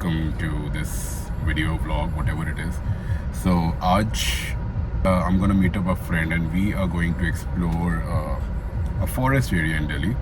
welcome to this video vlog, whatever it is. So aaj I'm gonna meet up a friend and we are going to explore a forest area in Delhi,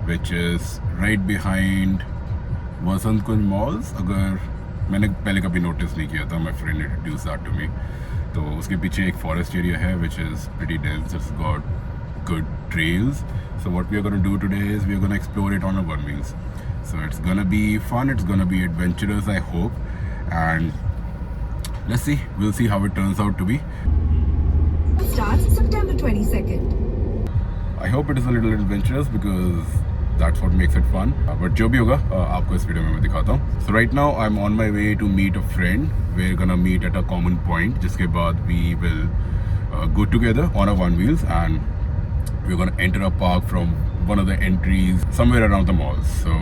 which is right behind Vasant Kunj malls. अगर मैंने पहले कभी notice नहीं किया था, my friend introduced that to me. तो उसके पीछे एक forest area है which is pretty dense. It's got good trails. So what we are going to do today is we are going to explore it on our one wheels. So it's going to be fun, it's going to be adventurous, I hope, and let's see, we'll see how it turns out to be. Starts September 22nd. I hope it is a little adventurous because that's what makes it fun. But जो भी होगा आपको इस video में मैं दिखाता हूँ. So right now I'm on my way to meet a friend. We're gonna meet at a common point. जिसके बाद we will go together on our one wheels and we're gonna enter a park from one of the entries somewhere around the mall. So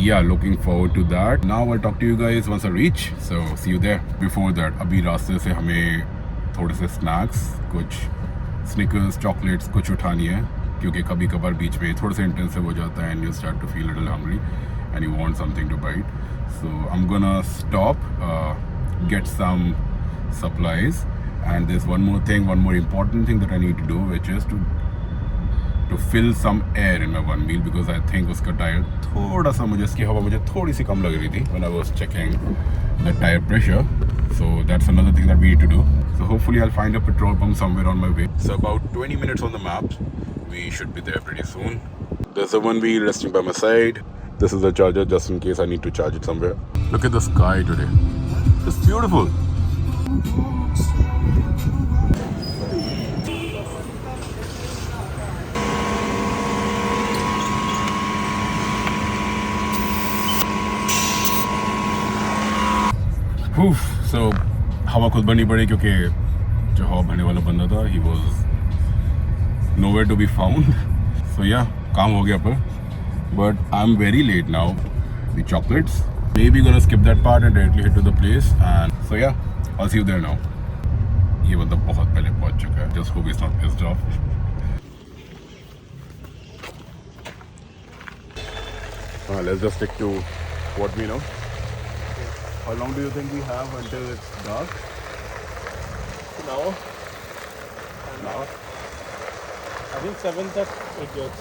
yeah, looking forward to that. Now I'll talk to you guys once I reach. So see you there. Before that, अभी रास्ते से हमें थोड़े से snacks, कुछ Snickers, chocolates कुछ उठानी है क्योंकि कभी कभार बीच में थोड़ा सा intensive हो जाता है and you start to feel a little hungry and you want something to bite. So I'm gonna stop, get some supplies, and there's one more important thing that I need to do, which is to fill some air in my one wheel because I think उसका tyre थोड़ा सा उसकी हवा मुझे थोड़ी सी कम लग रही थी when I was checking the tire pressure. So that's another thing that we need to do. So hopefully I'll find a petrol pump somewhere on my way. So about 20 minutes on the map. We should be there pretty soon. There's a one wheel resting by my side. This is the charger just in case I need to charge it somewhere. Look at the sky today. It's beautiful. So हवा खुद भरनी पड़ी क्योंकि जो हवा भरने वाला बंदा था he was nowhere to be found. So yeah, काम हो गया पर. But I'm very late now. The chocolates. Maybe gonna skip that part and directly head to the place. And so yeah, I'll see you there now. ये बंदा बहुत पहले पहुंच चुका है. Just hope he's not pissed off. Let's just stick to what we know. How long do you think we have until it's dark? An hour. An hour? I think 7 that it gets.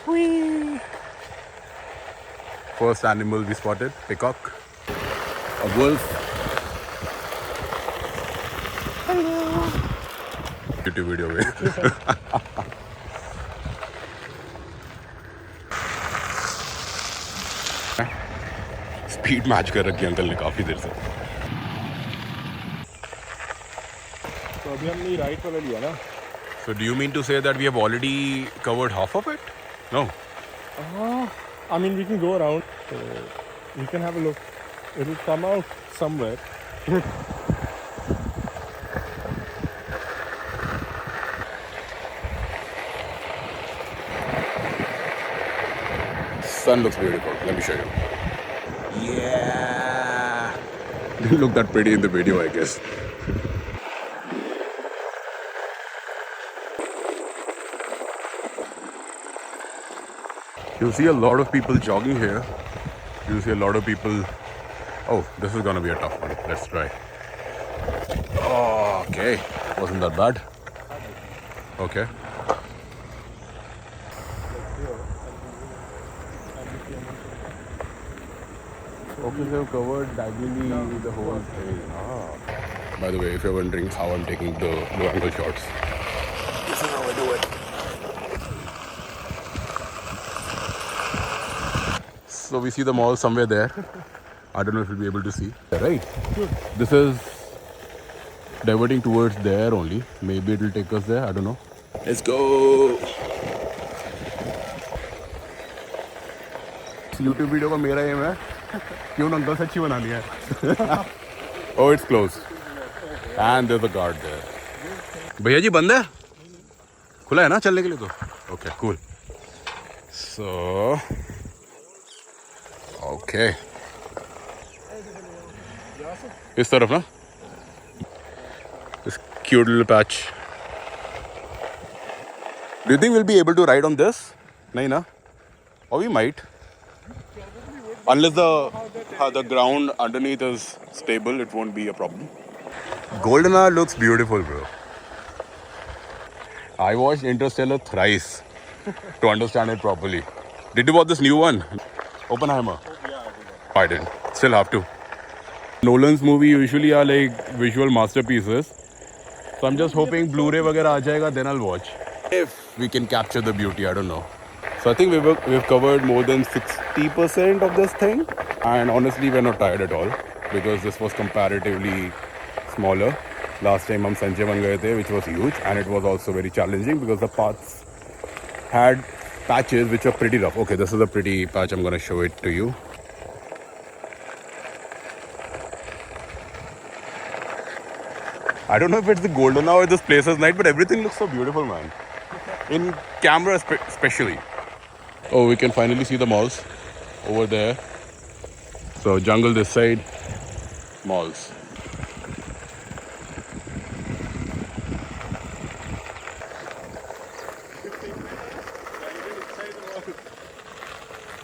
Whee! First animal we spotted, peacock. A wolf. YouTube video में speed match कर रखी है uncle ने काफी देर से. तो अभी हमने राइट वाला लिया ना. So do you mean to say that we have already covered half of it? No. I mean we can go around. So we can have a look. It will come out somewhere. Sun looks beautiful. Let me show you. Yeah. Didn't look that pretty in the video, I guess. You'll see a lot of people jogging here. You'll see a lot of people. Oh, this is gonna be a tough one. Let's try. Oh, okay. Wasn't that bad? Okay. Okay, so I've covered diagonally the whole thing. By the way, if you're wondering how I'm taking the low angle shots, this is how I do it. So we see the mall somewhere there. I don't know if you'll be able to see. Right? This is diverting towards there only. Maybe it'll take us there. I don't know. Let's go. YouTube video का मेरा M है क्यों uncle से अच्छी बनानी है. Oh, it's closed. And there's a guard there. भैया जी बंद है? खुला है ना चलने के लिए तो? Okay, cool. So, okay. इस तरफ ना? cute little patch. Do you think we'll be able to ride on this? Nahi na? Or we might. Unless the ground underneath is stable, it won't be a problem. Golden Hour looks beautiful, bro. I watched Interstellar thrice to understand it properly. Did you watch this new one? Oppenheimer? I didn't. Still have to. Nolan's movie usually are like visual masterpieces. So I'm just hoping Blu-ray वगैरह आ जाएगा, then I'll watch. If we can capture the beauty, I don't know. So I think we've covered more than 60% of this thing. And honestly, we're not tired at all. Because this was comparatively smaller. Last time हम संचयवन गए थे, which was huge. And it was also very challenging because the paths had patches which were pretty rough. Okay, this is a pretty patch. I'm going to show it to you. I don't know if it's the Golden Hour or this place is night, but everything looks so beautiful, man. In camera especially. Oh, we can finally see the malls over there. So jungle this side, malls.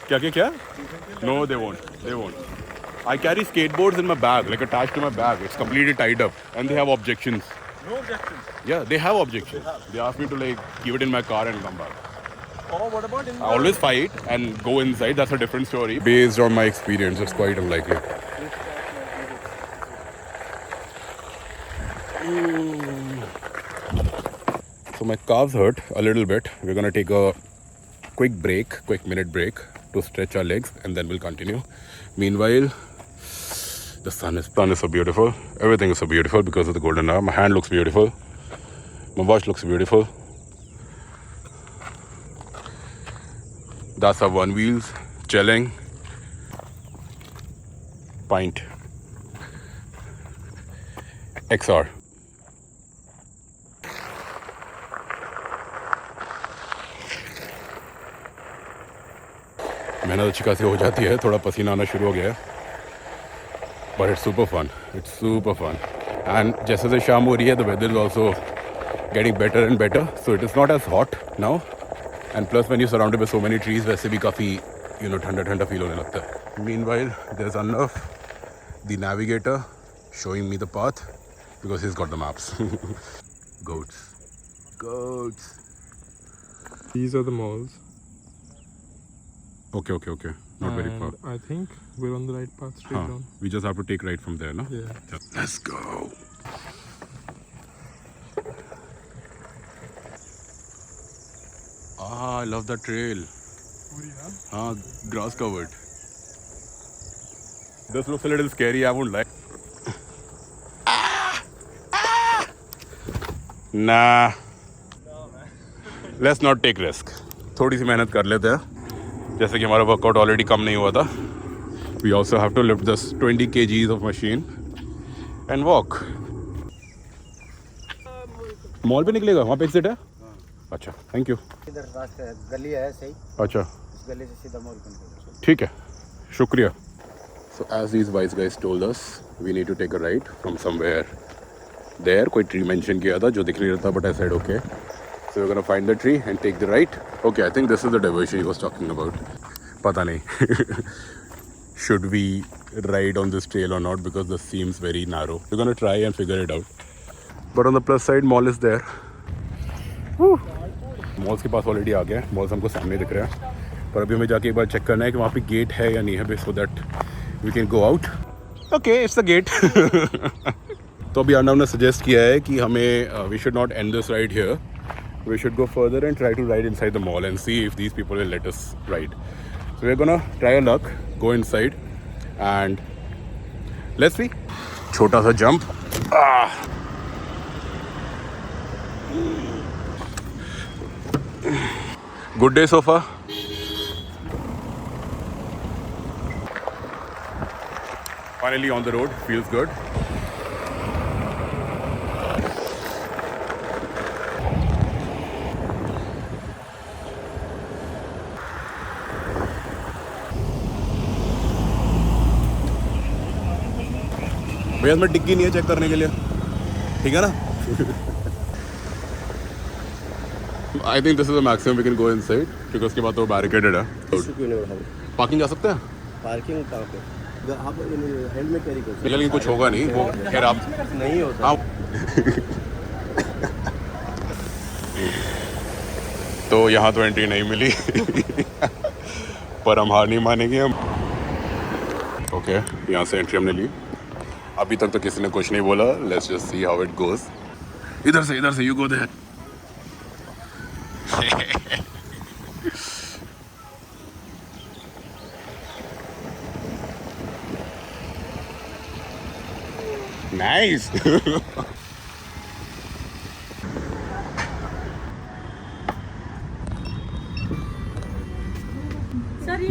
Kya? No, they won't. I carry skateboards in my bag, like attached to my bag. It's completely tied up. And they have objections. No objections. Yeah, they have objections. They ask me to like keep it in my car and come back. Or what about in I always fight and go inside. That's a different story. Based on my experience, it's quite unlikely. So my calves hurt a little bit. We're gonna take a quick minute break to stretch our legs, and then we'll continue. Meanwhile, the sun is so beautiful. Everything is so beautiful because of the golden hour. My hand looks beautiful. My watch looks beautiful. That's our one wheels, chilling, pint, XR. मेहनत अच्छी खासी हो जाती है, थोड़ा पसीना आना शुरू हो गया है, but it's super fun. It's super fun. And जैसे जैसे शाम हो रही है, the weather is also getting better and better, so it is not as hot now. And plus, when you're surrounded by so many trees, वैसे भी काफ़ी ठंडा फील होने लगता है. Meanwhile, there's Arnav, the navigator, showing me the path because he's got the maps. Goats. These are the malls. Okay. Not very far. I think we're on the right path straight down. We just have to take right from there, no? Yeah. Let's go. I love the trail. Grass covered. This looks a little scary, I won't lie. Nah. Let's not take risk. थोड़ी सी मेहनत कर लेते हैं. जैसे कि हमारा workout already कम नहीं हुआ था. We also have to lift this 20 kgs of machine and walk. Mall पे निकलेगा, वहाँ पे एग्जिट है. अच्छा, थैंक यू. इधर रास्ता गली है सही. अच्छा, इस गली से सीधा मॉल के अंदर. ठीक है, शुक्रिया. So as these wise guys told us, we need to take a ride from somewhere there. कोई tree mention किया था जो दिख नहीं रहा था, but I said okay. So we're gonna find the tree and take the right. Okay, I think this is the diversion he was talking about. पता नहीं. Should we ride on this trail or not, because this seems very narrow. We're gonna try and figure it out. But on the plus side, mall is there. Malls के पास already आ गया है. Malls हमको सामने दिख रहा है, पर अभी हमें जाके एक बार चेक करना है कि वहाँ पे गेट है या नहीं है, so that we can go out. Okay, it's the gate. तो अभी अर्नव ने सजेस्ट किया है कि हमें we should not end this ride here. We should go further and try to ride inside the mall and see if these people will let us ride. So we're gonna try our luck, go inside, and let's see. छोटा सा jump. Good day so far. Finally on the road, feels good. भैया इसमें डिग्गी नहीं है check करने के लिए, ठीक है ना. I think this is the maximum we can go inside क्योंकि उसके बाद तो barricaded है. क्यों नहीं उठाओ? Parking जा सकते हैं? पार्किंग कहाँ पे? आप हेलमेट कैरी कर सकते लेकिन कुछ होगा नहीं वो खैर आप नहीं होता। आप तो यहाँ तो एंट्री नहीं मिली पर हम हार नहीं मानेंगे हम. ओके यहाँ से एंट्री हमने ली. अभी तक तो किसी ने कुछ नहीं बोला. Let's just see how it goes. इधर से यू गो देयर. नाइस.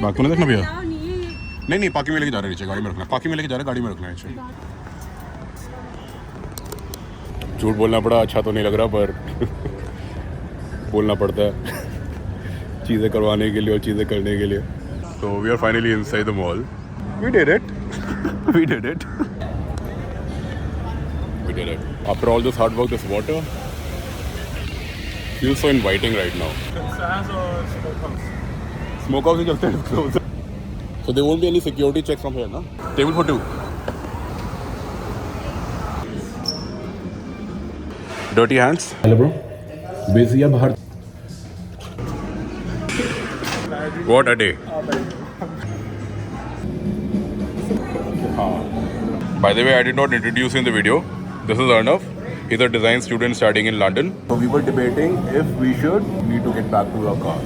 बाकी में देखना भैया. नहीं पार्किंग में लेके जा रहे हैं नीचे. गाड़ी में रखना. पार्किंग में लेके जा रहे हैं गाड़ी में रखना है नीचे. झूठ बोलना पड़ा अच्छा तो नहीं लग रहा पर बोलना पड़ता है चीज़ें करवाने के लिए और चीज़ें करने के लिए. तो we are finally inside the mall. We did it. We did it. We did it. After all this hard work, this water feels so inviting right now. Smokehouse is just closer. So there won't be any security checks from here, no? Table for 2. Dirty hands. Hello, bro. Busy ya bahar. What a day. By the way, I did not introduce you in the video. This is Arnav. He's a design student studying in London. So we were debating if we should need to get back to our car.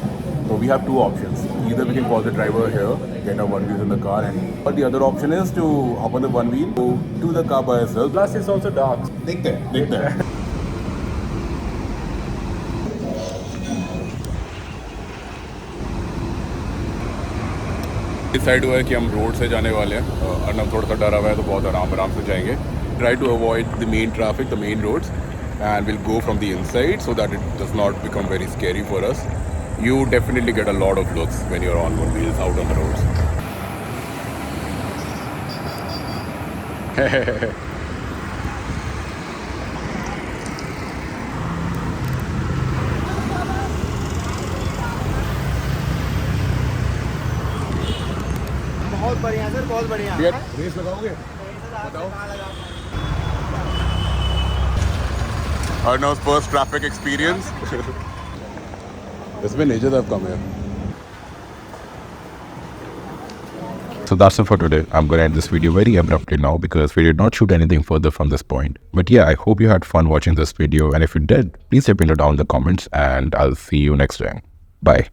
So we have two options. Either we can call the driver here, get our one wheels in the car, but the other option is to hop on the one wheel, go to the car by ourselves. Plus, it's also dark. Dekhte hain. Decide हुआ है कि हम road से जाने वाले हैं. अर्नब थोड़ा सा डरा हुआ है तो बहुत आराम से जाएंगे. Try to avoid the main traffic, the main roads, and we'll go from the inside so that it does not become very scary for us. You definitely get a lot of looks when you're on one wheels out on the roads. बहुत बढ़िया sir, बहुत बढ़िया. Race लगाओगे? बताओ. Arnav's first traffic experience. It's been ages I've come here. So that's it for today. I'm going to end this video very abruptly now because we did not shoot anything further from this point. But yeah, I hope you had fun watching this video. And if you did, please let me know down in the comments and I'll see you next time. Bye.